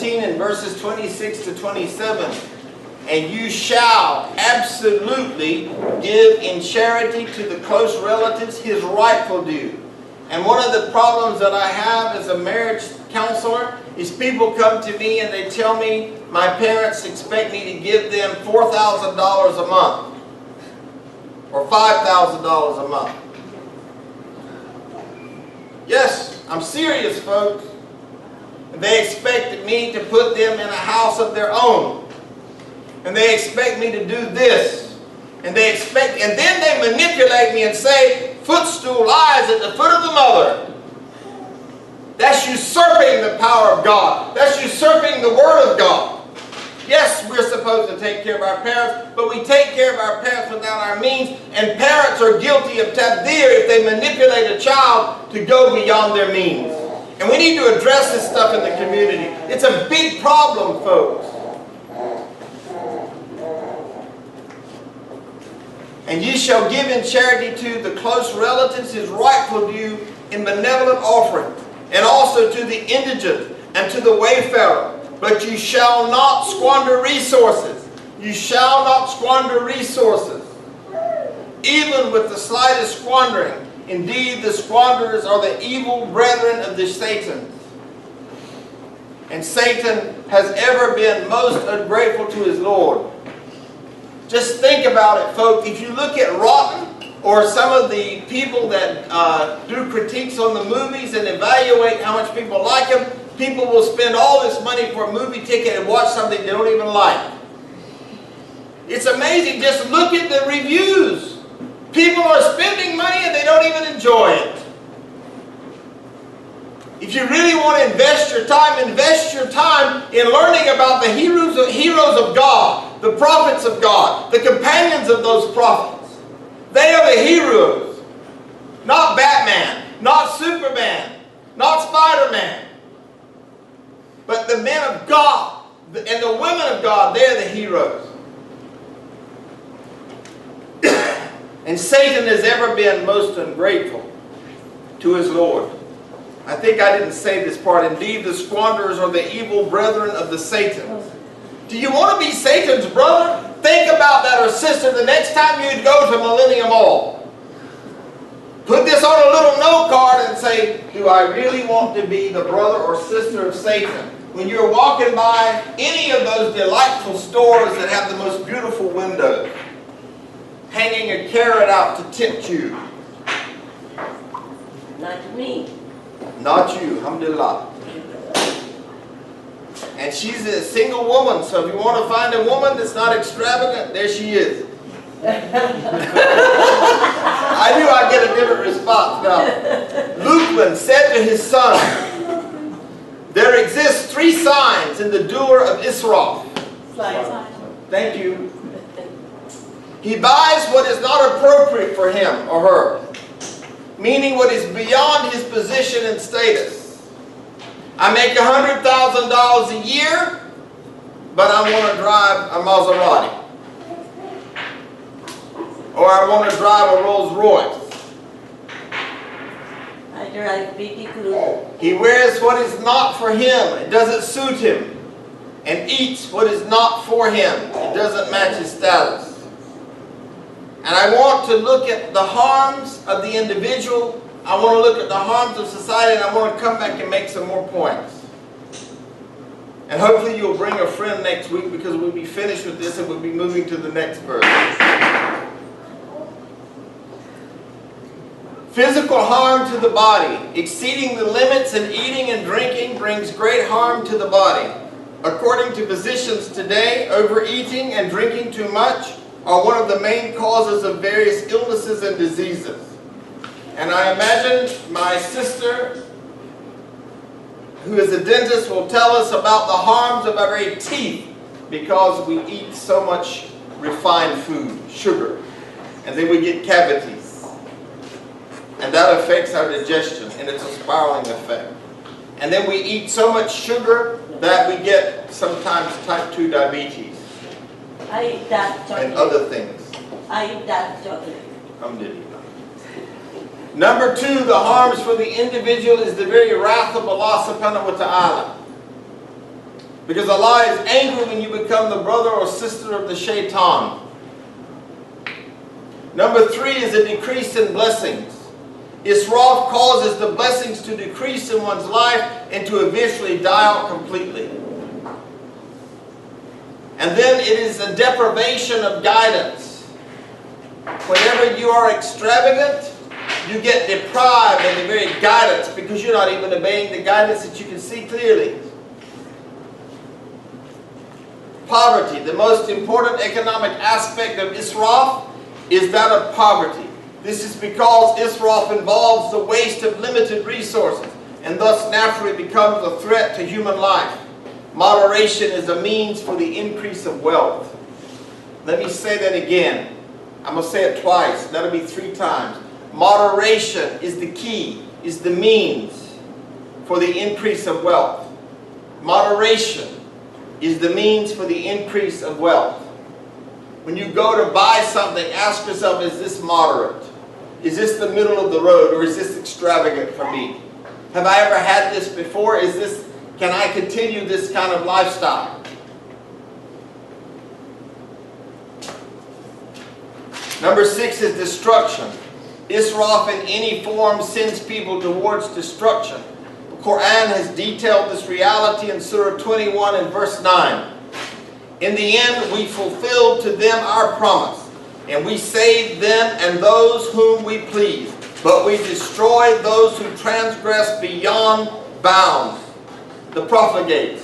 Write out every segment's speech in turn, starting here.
17 and verses 26 to 27. And you shall absolutely give in charity to the close relatives his rightful due. And one of the problems that I have as a marriage counselor is people come to me and they tell me my parents expect me to give them $4,000 a month or $5,000 a month. Yes, I'm serious, folks. They expected me to put them in a house of their own. And they expect me to do this. And then they manipulate me and say, footstool lies at the foot of the mother. That's usurping the power of God. That's usurping the Word of God. Yes, we're supposed to take care of our parents, but we take care of our parents without our means, and parents are guilty of tabdir if they manipulate a child to go beyond their means. And we need to address this stuff in the community. It's a big problem, folks. And ye shall give in charity to the close relatives his rightful due in benevolent offering, and also to the indigent and to the wayfarer. But you shall not squander resources. You shall not squander resources, even with the slightest squandering. Indeed, the squanderers are the evil brethren of the Satan. And Satan has ever been most ungrateful to his Lord. Just think about it, folks. If you look at Rotten or some of the people that do critiques on the movies and evaluate how much people like them, people will spend all this money for a movie ticket and watch something they don't even like. It's amazing. Just look at the reviews. People are spending money and they don't even enjoy it. If you really want to invest your time in learning about the heroes of God, the prophets of God, the companions of those prophets. They are the heroes. Not Batman, not Superman, not Spider-Man. But the men of God and the women of God, they're the heroes. And Satan has ever been most ungrateful to his Lord. I think I didn't say this part. Indeed, the squanderers are the evil brethren of the Satan. Do you want to be Satan's brother? Think about that, or sister, the next time you go to Millennium Mall. Put this on a little note card and say, do I really want to be the brother or sister of Satan? When you're walking by any of those delightful stores that have the most beautiful windows, hanging a carrot out to tempt you. Not me. Not you, alhamdulillah. And she's a single woman, so if you want to find a woman that's not extravagant, there she is. I knew I'd get a different response now. Luqman said to his son, there exist 3 signs in the doer of Israf. Thank you. He buys what is not appropriate for him or her, meaning what is beyond his position and status. I make $100,000 a year, but I want to drive a Maserati. Or I want to drive a Rolls Royce. I drive big clothes. He wears what is not for him. It doesn't suit him. And eats what is not for him. It doesn't match his status. And I want to look at the harms of the individual. I want to look at the harms of society, and I want to come back and make some more points. And hopefully you'll bring a friend next week, because we'll be finished with this and we'll be moving to the next verse. Physical harm to the body. Exceeding the limits in eating and drinking brings great harm to the body. According to physicians today, overeating and drinking too much are one of the main causes of various illnesses and diseases. And I imagine my sister, who is a dentist, will tell us about the harms of our very teeth because we eat so much refined food, sugar, and then we get cavities. And that affects our digestion, and it's a spiraling effect. And then we eat so much sugar that we get sometimes type 2 diabetes. I eat dark chocolate. And other things. I eat dark chocolate. Alhamdulillah. Number 2, the harms for the individual is the very wrath of Allah subhanahu wa ta'ala. Because Allah is angry when you become the brother or sister of the shaitan. Number 3 is a decrease in blessings. Israf causes the blessings to decrease in one's life and to eventually die out completely. And then it is a deprivation of guidance. Whenever you are extravagant, you get deprived of the very guidance because you're not even obeying the guidance that you can see clearly. Poverty, the most important economic aspect of Israf is that of poverty. This is because Israf involves the waste of limited resources and thus naturally becomes a threat to human life. Moderation is a means for the increase of wealth. Let me say that again. I'm going to say it twice. That'll be 3 times. Moderation is the key, is the means for the increase of wealth. Moderation is the means for the increase of wealth. When you go to buy something, ask yourself, is this moderate? Is this the middle of the road, or is this extravagant for me? Have I ever had this before? Can I continue this kind of lifestyle? Number 6 is destruction. Israf in any form sends people towards destruction. The Quran has detailed this reality in Surah 21 and verse 9. In the end, we fulfilled to them our promise, and we saved them and those whom we pleased. But we destroyed those who transgress beyond bounds, the profligates.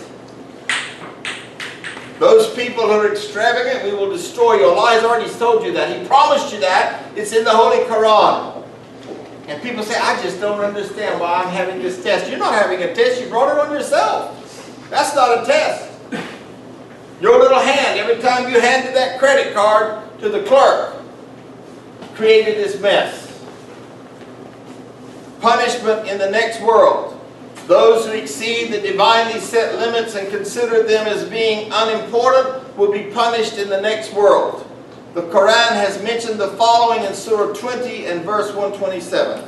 Those people who are extravagant, we will destroy you. Allah has already told you that. He promised you that. It's in the Holy Quran. And people say, I just don't understand why I'm having this test. You're not having a test. You brought it on yourself. That's not a test. Your little hand, every time you handed that credit card to the clerk, created this mess. Punishment in the next world. Those who exceed the divinely set limits and consider them as being unimportant will be punished in the next world. The Quran has mentioned the following in Surah 20 and verse 127.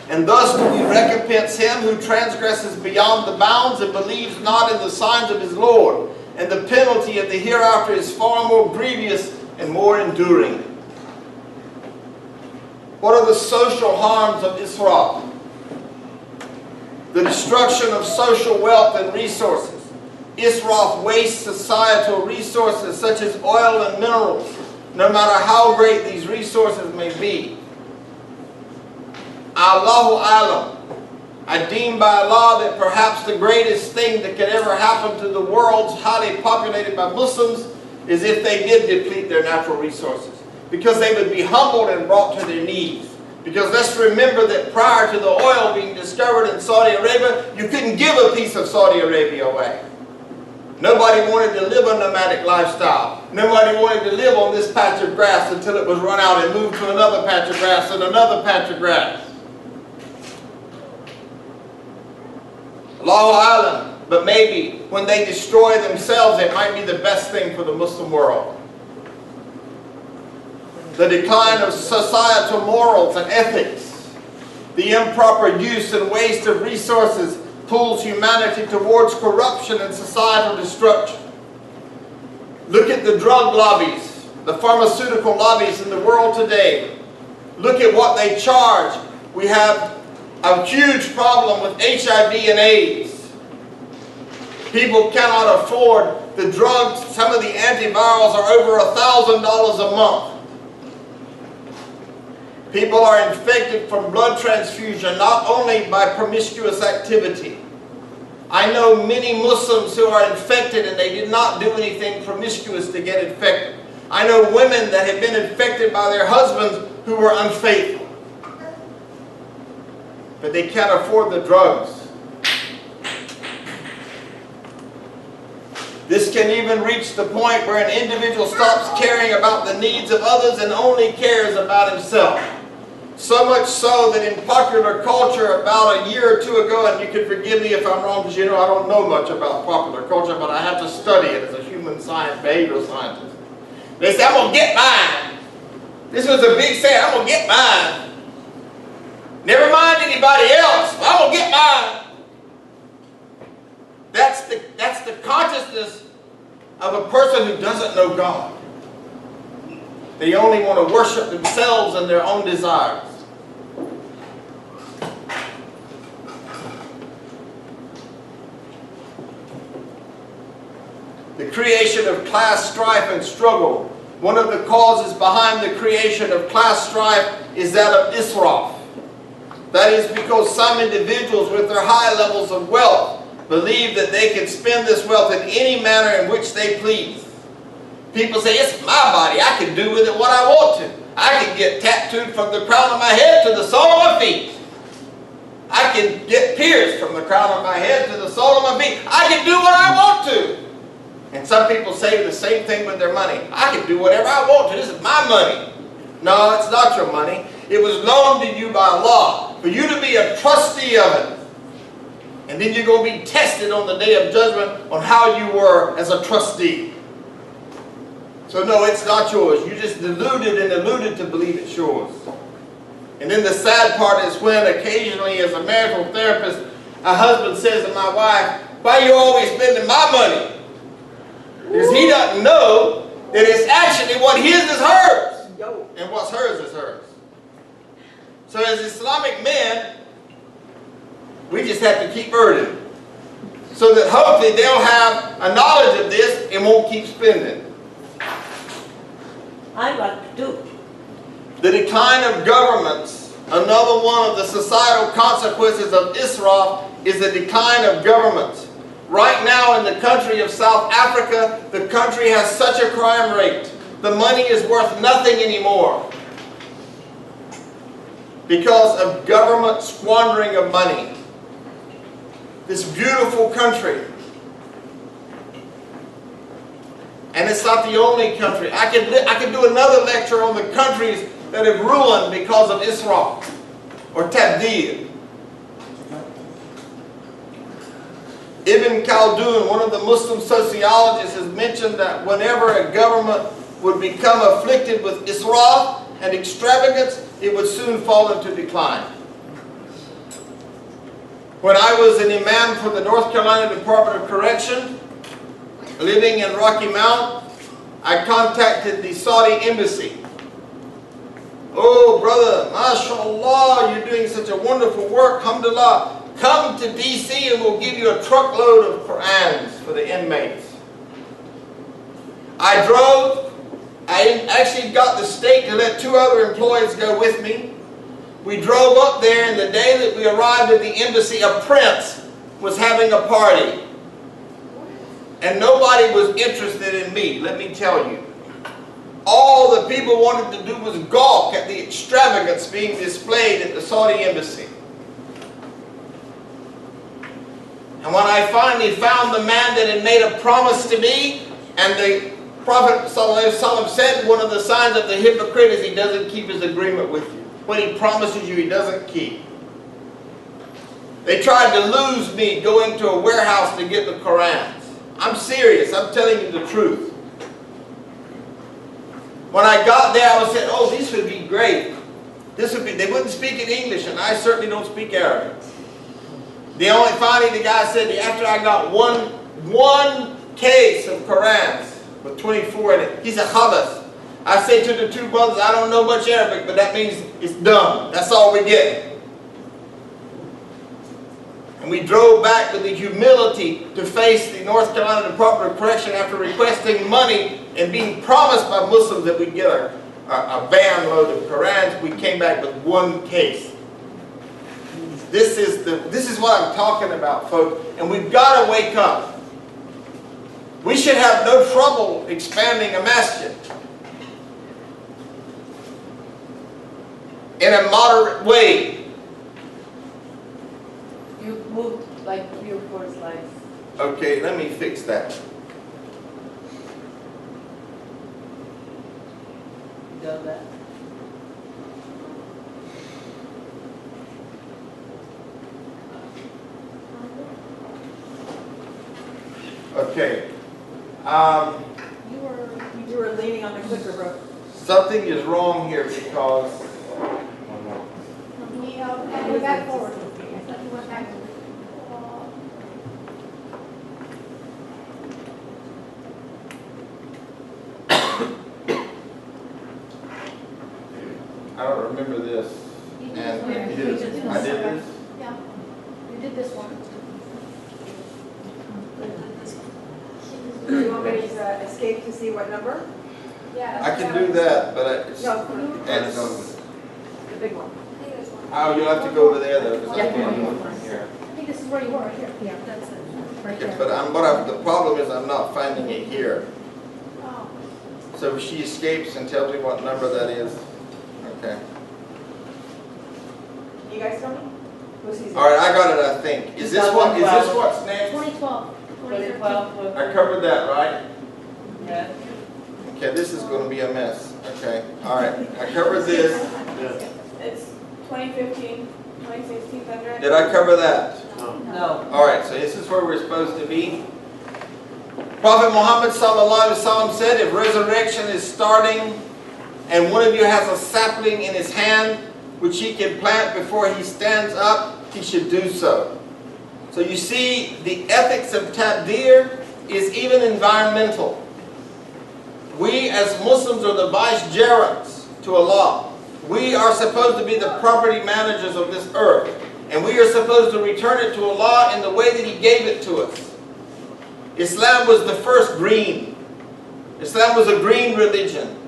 And thus do we recompense him who transgresses beyond the bounds and believes not in the signs of his Lord. And the penalty of the hereafter is far more grievous and more enduring. What are the social harms of Israf? The destruction of social wealth and resources. Israf wastes societal resources such as oil and minerals, no matter how great these resources may be. Allahu Alam. I deem by Allah that perhaps the greatest thing that could ever happen to the worlds highly populated by Muslims is if they did deplete their natural resources. Because they would be humbled and brought to their knees. Because let's remember that prior to the oil being discovered in Saudi Arabia, you couldn't give a piece of Saudi Arabia away. Nobody wanted to live a nomadic lifestyle. Nobody wanted to live on this patch of grass until it was run out and moved to another patch of grass and another patch of grass. Allahu Alam. But maybe when they destroy themselves, it might be the best thing for the Muslim world. The decline of societal morals and ethics, the improper use and waste of resources pulls humanity towards corruption and societal destruction. Look at the drug lobbies, the pharmaceutical lobbies in the world today. Look at what they charge. We have a huge problem with HIV and AIDS. People cannot afford the drugs. Some of the antivirals are over $1,000 a month. People are infected from blood transfusion, not only by promiscuous activity. I know many Muslims who are infected and they did not do anything promiscuous to get infected. I know women that have been infected by their husbands who were unfaithful. But they can't afford the drugs. This can even reach the point where an individual stops caring about the needs of others and only cares about himself. So much so that in popular culture about a year or two ago, and you can forgive me if I'm wrong because you know I don't know much about popular culture, but I have to study it as a human science, behavioral scientist. They say, I'm going to get mine. This was a big saying, I'm going to get mine. Never mind anybody else, I'm going to get mine. that's the consciousness of a person who doesn't know God. They only want to worship themselves and their own desires. The creation of class strife and struggle. One of the causes behind the creation of class strife is that of israf. That is because some individuals with their high levels of wealth believe that they can spend this wealth in any manner in which they please. People say, it's my body, I can do with it what I want to. I can get tattooed from the crown of my head to the sole of my feet. I can get pierced from the crown of my head to the sole of my feet. I can do what I want to. And some people say the same thing with their money. I can do whatever I want to. This is my money. No, it's not your money. It was loaned to you by law for you to be a trustee of it. And then you're going to be tested on the day of judgment on how you were as a trustee. So no, it's not yours. You just deluded and alluded to believe it's yours. And then the sad part is when occasionally as a marital therapist, a husband says to my wife, why are you always spending my money? Because he doesn't know that it's actually what his is hers. And what's hers is hers. So as Islamic men, we just have to keep earning. So that hopefully they'll have a knowledge of this and won't keep spending. I want to do. The decline of governments. Another one of the societal consequences of israf is the decline of governments. Right now in the country of South Africa, the country has such a crime rate. The money is worth nothing anymore because of government squandering of money. This beautiful country. And it's not the only country. I could do another lecture on the countries that have ruined because of israf or tabdil. Ibn Khaldun, one of the Muslim sociologists, has mentioned that whenever a government would become afflicted with israf and extravagance, it would soon fall into decline. When I was an imam for the North Carolina Department of Correction, living in Rocky Mount, I contacted the Saudi embassy. Oh brother, mashallah, you're doing such a wonderful work, alhamdulillah. Come to DC and we'll give you a truckload of Qur'ans for the inmates. I drove. I actually got the state to let 2 other employees go with me. We drove up there, and the day that we arrived at the embassy, a prince was having a party. And nobody was interested in me, let me tell you. All the people wanted to do was gawk at the extravagance being displayed at the Saudi embassy. And when I finally found the man that had made a promise to me, and the Prophet ﷺ said one of the signs of the hypocrite is he doesn't keep his agreement with you. What he promises you, he doesn't keep. They tried to lose me going to a warehouse to get the Qur'ans. I'm serious, I'm telling you the truth. When I got there, I was saying, oh, these would be great. They wouldn't speak in English, and I certainly don't speak Arabic. Finally the guy said, after I got one case of Qur'ans with 24 in it, he said, khalas. I said to the 2 brothers, I don't know much Arabic, but that means it's done. That's all we get. And we drove back with the humility to face the North Carolina Department of Correction after requesting money and being promised by Muslims that we'd get a van load of Qur'ans. We came back with 1 case. This is what I'm talking about, folks. And we've got to wake up. We should have no trouble expanding a masjid in a moderate way. You moved like 3 or 4 slides. Okay, let me fix that. You done that? Okay. You were leaning on the clicker, bro. Something is wrong here because Go back forward. I don't remember this. And I did this. Yeah, you did this one. Do you want me to escape to see what number? Yeah. I can do that, but it's, No, and the big one. I think this one. oh, you'll have to go over there though, because I Yeah. can't do it from here. I think this is where you were, right here. Yeah, that's it, right Okay, there. but the problem is I'm not finding it here. Oh. So she escapes and tells me what number that is. Okay. You guys tell me? Who's easy? All right, I got it. I think. Is this what? Is this what's next? 2012, 2013. I covered that, right? Yeah. Okay, this is going to be a mess. Okay. All right. I covered this. It's 2015, 2016 thunder. Did I cover that? No. All right. So this is where we're supposed to be. Prophet Muhammad sallallahu alaihi wasallam said, if resurrection is starting and one of you has a sapling in his hand which he can plant before he stands up, he should do so. So you see, the ethics of tabdir is even environmental. We as Muslims are the vicegerents to Allah. We are supposed to be the property managers of this earth. And we are supposed to return it to Allah in the way that He gave it to us. Islam was the first green. Islam was a green religion.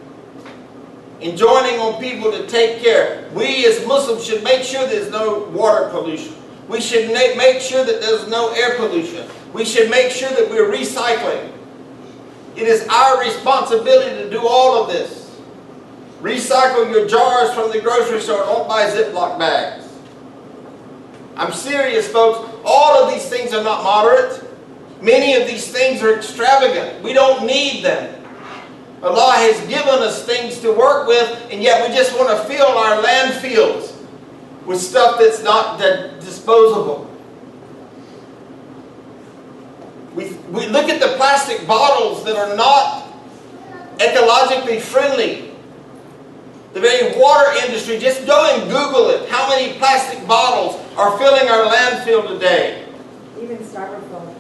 Enjoining on people to take care. We as Muslims should make sure there's no water pollution. We should make sure that there's no air pollution. We should make sure that we're recycling. It is our responsibility to do all of this. Recycle your jars from the grocery store. Don't buy Ziploc bags. I'm serious, folks. All of these things are not moderate. Many of these things are extravagant. We don't need them. Allah has given us things to work with, and yet we just want to fill our landfills with stuff that's not disposable. We look at the plastic bottles that are not ecologically friendly. The very water industry, just go and Google it. How many plastic bottles are filling our landfill today? Even styrofoam.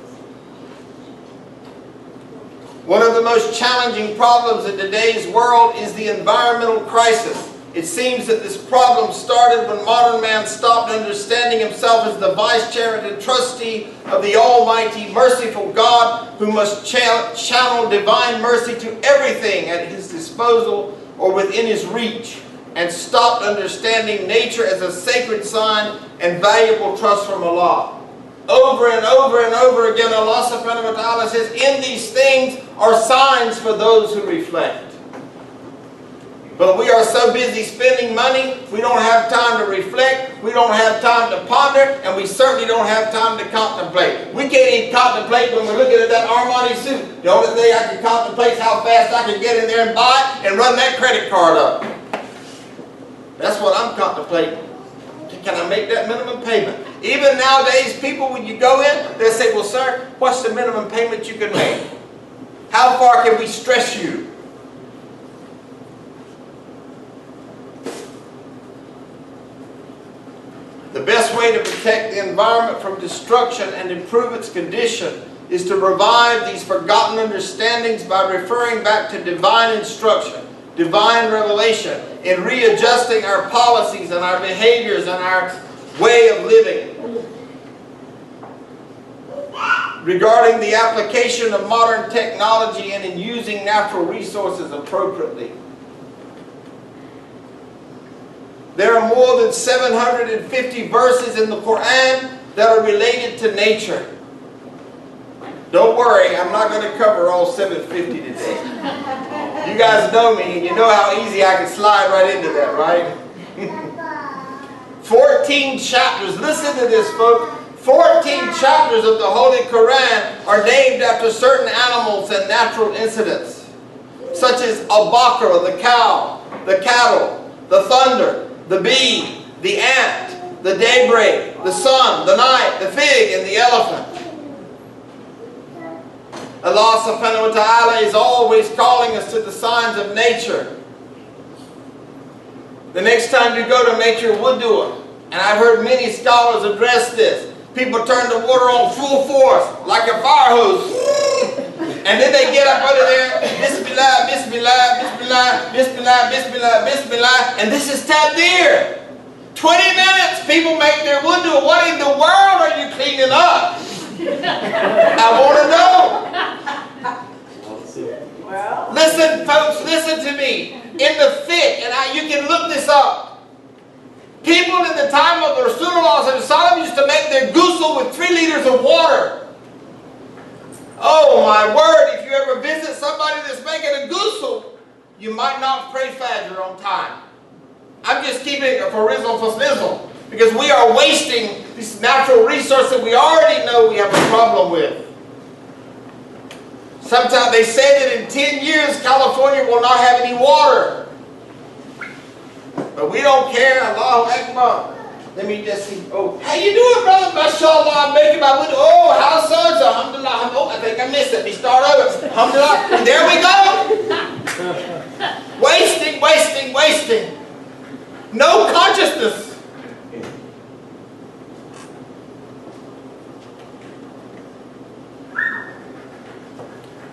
One of the most challenging problems in today's world is the environmental crisis. It seems that this problem started when modern man stopped understanding himself as the vice chair and trustee of the Almighty, merciful God, who must channel divine mercy to everything at His disposal or within His reach, and stopped understanding nature as a sacred sign and valuable trust from Allah. Over and over and over again, Allah subhanahu wa ta'ala says, in these things are signs for those who reflect. But we are so busy spending money, we don't have time to reflect, we don't have time to ponder, and we certainly don't have time to contemplate. We can't even contemplate when we're looking at that Armani suit. The only thing I can contemplate is how fast I can get in there and buy it and run that credit card up. That's what I'm contemplating. Can I make that minimum payment? Even nowadays, people, when you go in, they say, well, sir, what's the minimum payment you can make? How far can we stress you? The best way to protect the environment from destruction and improve its condition is to revive these forgotten understandings by referring back to divine instruction, divine revelation, in readjusting our policies and our behaviors and our way of living. Regarding the application of modern technology and in using natural resources appropriately. There are more than 750 verses in the Quran that are related to nature. Don't worry, I'm not going to cover all 750 today. You guys know me and you know how easy I can slide right into that, right? 14 chapters. Listen to this, folks. 14 chapters of the Holy Quran are named after certain animals and natural incidents, such as Baqarah, the cow, the cattle, the thunder, the bee, the ant, the daybreak, the sun, the night, the fig, and the elephant. Allah subhanahu wa ta'ala is always calling us to the signs of nature. The next time you go to nature, wudu, and I've heard many scholars address this. People turn the water on full force, like a fire hose. And then they get up under there, Bismillah, Bismillah, Bismillah, Bismillah, Bismillah, Bismillah, and this is tabdir. 20 minutes, people make their wudu. What in the world are you cleaning up? I want to know. Well. Listen, folks, listen to me. In the fit, and you can look this up. People in the time of Rasulullah used to make their ghusl with 3 liters of water. Oh my word, if you ever visit somebody that's making a ghusl, you might not pray Fajr on time. I'm just keeping it for rizzle for snizzle, because we are wasting this natural resource that we already know we have a problem with. Sometimes they say that in 10 years California will not have any water. But we don't care. Allahu Akbar. Let me just see. Oh, how you doing, brother? MashaAllah, I'm making my wudu. Oh, how's so? Alhamdulillah. Oh, I think I missed it. Let me start over. Alhamdulillah. There we go. Wasting, wasting, wasting. No consciousness.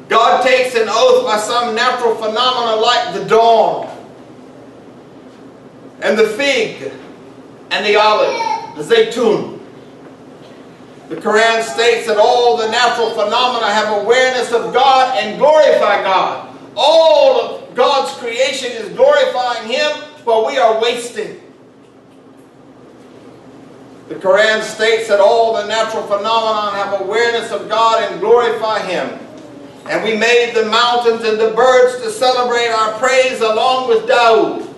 God takes an oath by some natural phenomena like the dawn, and the fig, and the olive, the zaytun. The Quran states that all the natural phenomena have awareness of God and glorify God. All of God's creation is glorifying Him, but we are wasting. The Quran states that all the natural phenomena have awareness of God and glorify Him. And we made the mountains and the birds to celebrate our praise along with Dawood.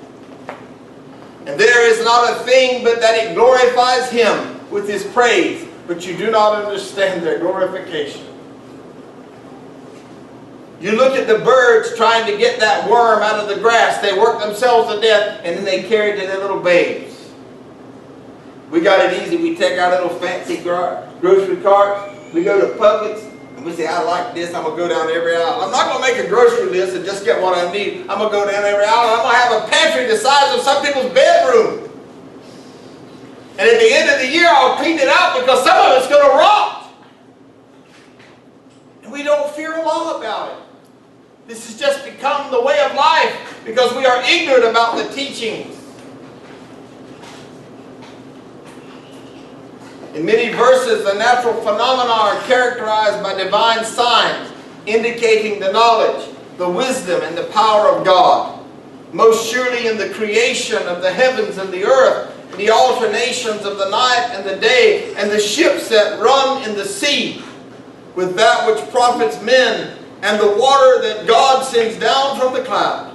And there is not a thing but that it glorifies Him with His praise, but you do not understand their glorification. You look at the birds trying to get that worm out of the grass. They work themselves to death, and then they carry it to their little babes. We got it easy. We take our little fancy grocery cart. We go to Publix, and we say, I like this. I'm going to go down every aisle. I'm not going to make a grocery list and just get what I need. I'm going to go down every aisle. I'm going to have a pantry the size of some people's bedroom. And at the end of the year, I'll clean it out because some of it's going to rot. And we don't fear Allah about it. This has just become the way of life because we are ignorant about the teachings. In many verses, the natural phenomena are characterized by divine signs, indicating the knowledge, the wisdom, and the power of God. Most surely in the creation of the heavens and the earth, the alternations of the night and the day, and the ships that run in the sea, with that which profits men, and the water that God sends down from the cloud,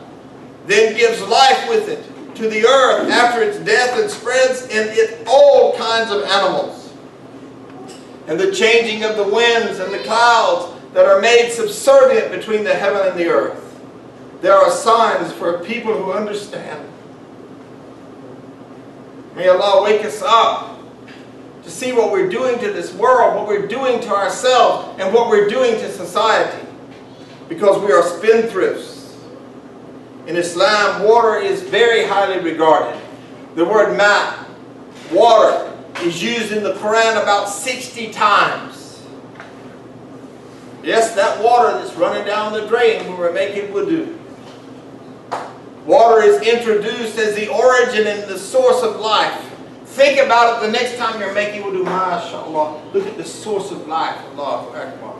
then gives life with it to the earth after its death and spreads in it all kinds of animals. And the changing of the winds and the clouds that are made subservient between the heaven and the earth. There are signs for people who understand. May Allah wake us up to see what we're doing to this world, what we're doing to ourselves, and what we're doing to society. Because we are spendthrifts. In Islam, water is very highly regarded. The word ma, water, is used in the Quran about 60 times. Yes, that water that's running down the drain when we're making wudu. Water is introduced as the origin and the source of life. Think about it the next time you're making wudu. MashaAllah. Look at the source of life. Allahu Akbar.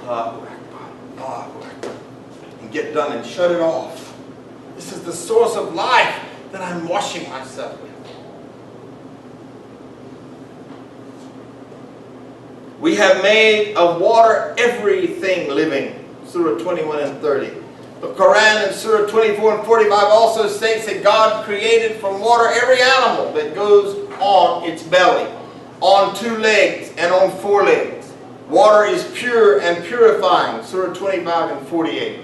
Allahu Akbar. Allahu Akbar. And get done and shut it off. This is the source of life that I'm washing myself with. We have made of water everything living. Surah 21 and 30. The Quran in Surah 24 and 45 also states that God created from water every animal that goes on its belly, on 2 legs and on 4 legs. Water is pure and purifying. Surah 25 and 48.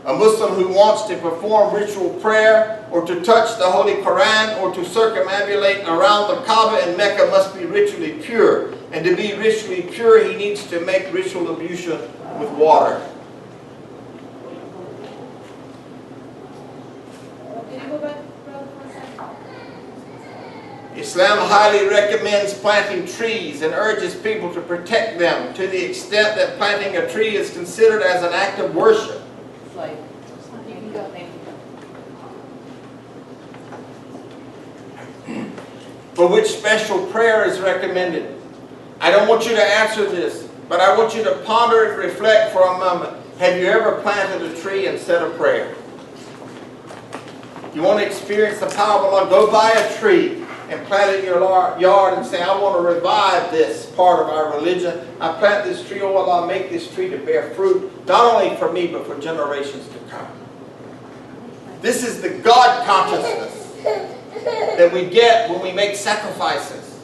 A Muslim who wants to perform ritual prayer or to touch the Holy Quran or to circumambulate around the Kaaba in Mecca must be ritually pure. And to be ritually pure, he needs to make ritual ablution with water. Islam highly recommends planting trees and urges people to protect them to the extent that planting a tree is considered as an act of worship. Slide. You can go, thank you. For which special prayer is recommended. I don't want you to answer this, but I want you to ponder and reflect for a moment. Have you ever planted a tree and said a prayer? You want to experience the power of Allah? Go buy a tree and plant it in your yard and say, I want to revive this part of our religion. I plant this tree, oh Allah, make this tree to bear fruit, not only for me, but for generations to come. This is the God consciousness that we get when we make sacrifices.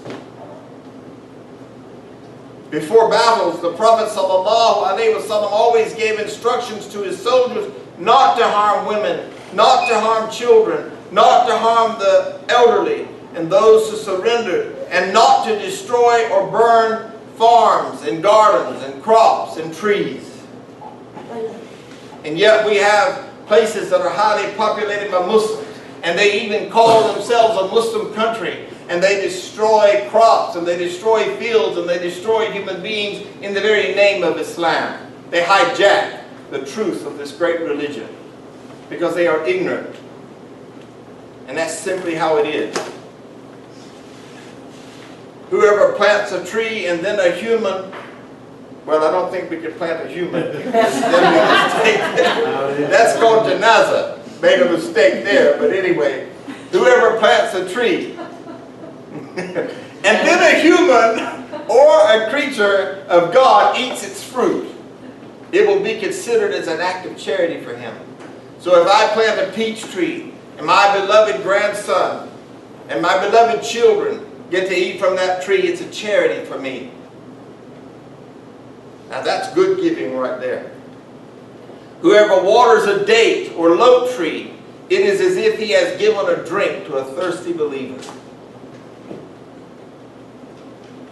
Before battles, the Prophet ﷺ always gave instructions to his soldiers not to harm women, not to harm children, not to harm the elderly and those who surrendered, and not to destroy or burn farms and gardens and crops and trees. And yet we have places that are highly populated by Muslims, and they even call themselves a Muslim country, and they destroy crops and they destroy fields and they destroy human beings in the very name of Islam. They hijack the truth of this great religion because they are ignorant. And that's simply how it is. Whoever plants a tree and then a human, well, I don't think we could plant a human. That's called janazah. Made a mistake there, but anyway, whoever plants a tree and then a human or a creature of God eats its fruit, it will be considered as an act of charity for him. So if I plant a peach tree and my beloved grandson and my beloved children get to eat from that tree, it's a charity for me. Now that's good giving right there. Whoever waters a date or lote tree, it is as if he has given a drink to a thirsty believer.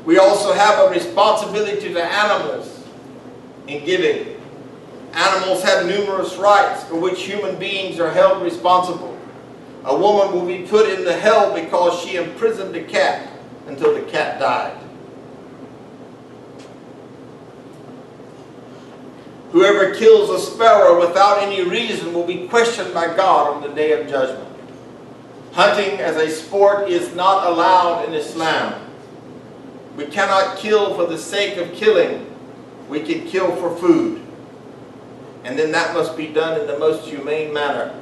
We also have a responsibility to animals in giving. Animals have numerous rights for which human beings are held responsible. A woman will be put in the hell because she imprisoned a cat until the cat died. Whoever kills a sparrow without any reason will be questioned by God on the day of judgment. Hunting as a sport is not allowed in Islam. We cannot kill for the sake of killing. We can kill for food. And then that must be done in the most humane manner.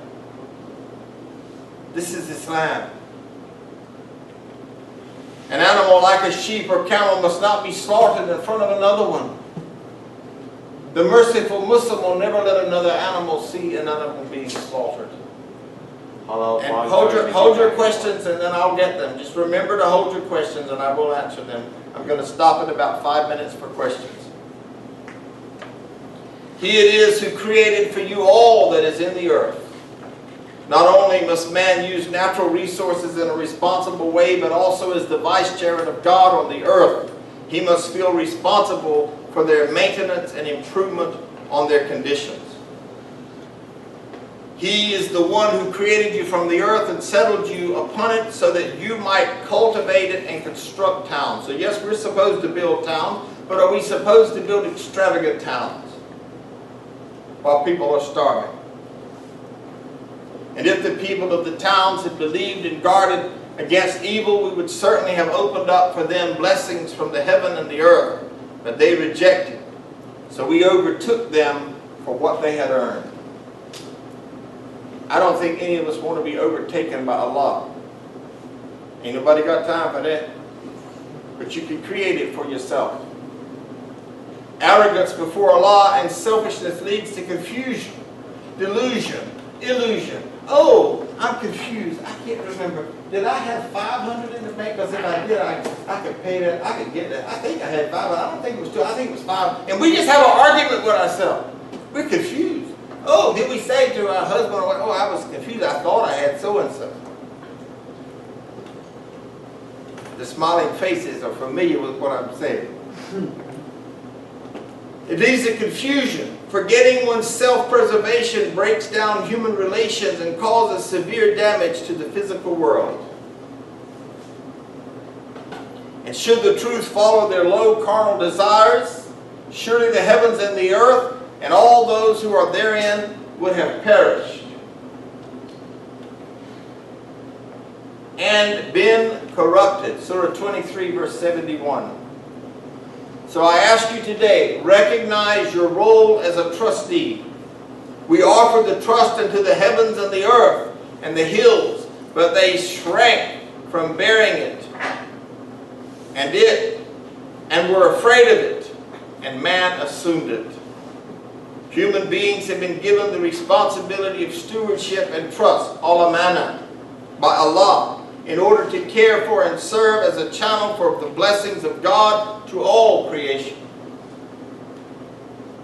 This is Islam. An animal like a sheep or camel must not be slaughtered in front of another one. The merciful Muslim will never let another animal see another one being slaughtered. And hold your questions and then I'll get them. Just remember to hold your questions and I will answer them. I'm going to stop in about 5 minutes for questions. He it is who created for you all that is in the earth. Not only must man use natural resources in a responsible way, but also as the vicegerent of God on the earth, he must feel responsible for their maintenance and improvement on their conditions. He is the one who created you from the earth and settled you upon it so that you might cultivate it and construct towns. So yes, we're supposed to build towns, but are we supposed to build extravagant towns while people are starving? And if the people of the towns had believed and guarded against evil, we would certainly have opened up for them blessings from the heaven and the earth. But they rejected. So we overtook them for what they had earned. I don't think any of us want to be overtaken by Allah. Ain't nobody got time for that. But you can create it for yourself. Arrogance before Allah and selfishness leads to confusion, delusion, illusion. Oh, I'm confused. I can't remember. Did I have 500 in the bank? Because if I did, I could pay that. I could get that. I think I had 500. I don't think it was 2. I think it was 5. And we just have an argument with ourselves. We're confused. Oh, did we say to our husband, oh, I was confused. I thought I had so-and-so. The smiling faces are familiar with what I'm saying. It leads to confusion. Forgetting one's self-preservation breaks down human relations and causes severe damage to the physical world. And should the truth follow their low carnal desires, surely the heavens and the earth and all those who are therein would have perished and been corrupted. Surah 23 verse 71. So I ask you today, recognize your role as a trustee. We offered the trust into the heavens and the earth and the hills, but they shrank from bearing it and were afraid of it, and man assumed it. Human beings have been given the responsibility of stewardship and trust, al-amana, by Allah, in order to care for and serve as a channel for the blessings of God to all creation.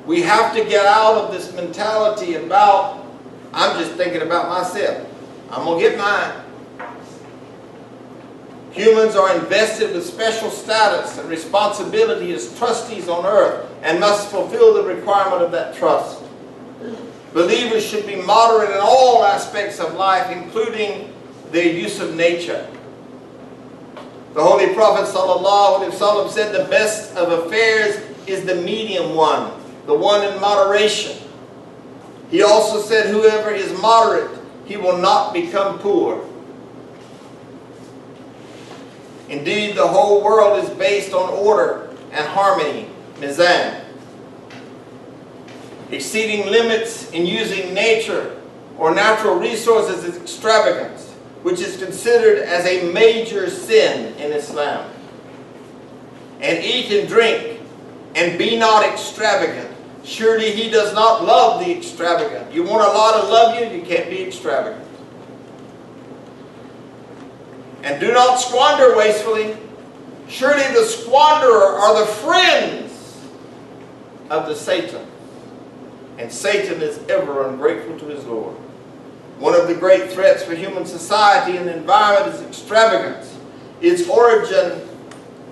We have to get out of this mentality about, I'm just thinking about myself. I'm going to get mine. Humans are invested with special status and responsibility as trustees on earth and must fulfill the requirement of that trust. Believers should be moderate in all aspects of life, including their use of nature. The Holy Prophet ﷺ said the best of affairs is the medium one, the one in moderation. He also said whoever is moderate, he will not become poor. Indeed, the whole world is based on order and harmony, mizan. Exceeding limits in using nature or natural resources is extravagance, which is considered as a major sin in Islam. And eat and drink, and be not extravagant. Surely he does not love the extravagant. You want Allah to love you, you can't be extravagant. And do not squander wastefully. Surely the squanderer are the friends of the Satan. And Satan is ever ungrateful to his Lord. One of the great threats for human society and the environment is extravagance. Its origin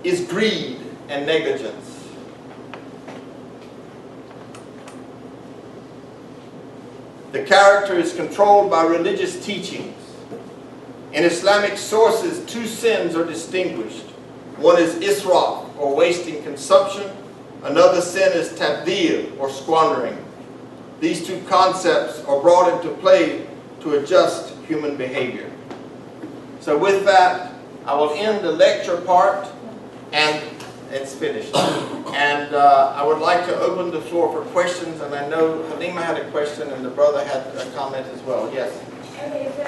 is greed and negligence. The character is controlled by religious teachings. In Islamic sources, two sins are distinguished. One is israf, or wasting consumption. Another sin is tabdil, or squandering. These two concepts are brought into play to adjust human behavior. So with that, I will end the lecture part, and it's finished. And I would like to open the floor for questions, and I know Halima had a question and the brother had a comment as well. Yes? Okay, so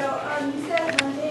you said one thing.